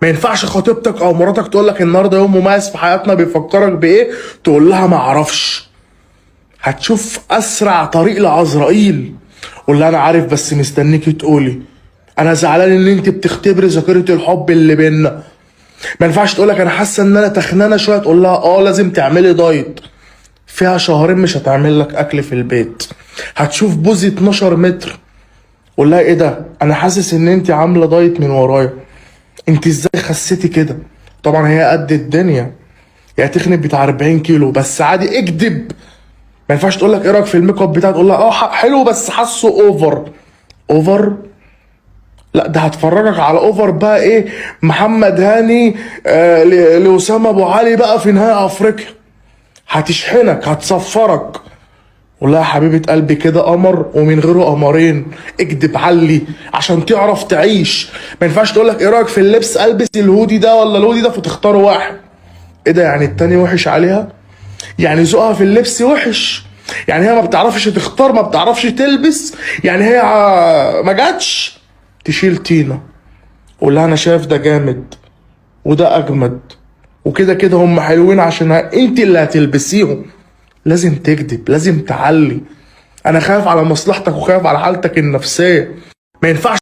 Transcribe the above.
ما ينفعش خطيبتك او مراتك تقول لك النهارده يوم مميز في حياتنا بيفكرك بايه، تقول لها ما اعرفش. هتشوف اسرع طريق لعزرائيل. قول لها انا عارف بس مستنيكي تقولي. انا زعلان ان انت بتختبري ذاكره الحب اللي بينا. ما ينفعش تقول لك انا حاسه ان انا تخنانه شويه، تقول لها لازم تعملي دايت. فيها شهرين مش هتعمل لك اكل في البيت. هتشوف بوزي 12 متر، قول لها ايه ده، انا حاسس ان انت عامله دايت من ورايا، انت ازاي خسيتي كده؟ طبعا هي قد الدنيا، هي تخنت بتاع 40 كيلو بس عادي، اكدب. ما ينفعش تقول لك ايه رايك في الميك اب بتاعك، تقول لها حلو بس حاسه اوفر. اوفر؟ لا ده هتفرجك على اوفر بقى ايه، محمد هاني لأسامة ابو علي بقى في نهائي افريقيا. هتشحنك هتصفرك. قول لها يا حبيبه قلبي كده قمر ومن غيره قمرين، اكدب علي عشان تعرف تعيش. ما ينفعش تقول لك ايه رايك في اللبس، البس الهودي ده ولا الهودي ده، فتختاروا واحد. ايه ده يعني التاني وحش عليها؟ يعني ذوقها في اللبس وحش؟ يعني هي ما بتعرفش تختار، ما بتعرفش تلبس؟ يعني هي ما جاتش؟ تشيل طينه. قول لها انا شايف ده جامد وده اجمد، وكده كده هم حلوين عشان انت اللي هتلبسيهم. لازم تكذب، لازم تعلي. انا خايف على مصلحتك وخايف على حالتك النفسيه. ما ينفعش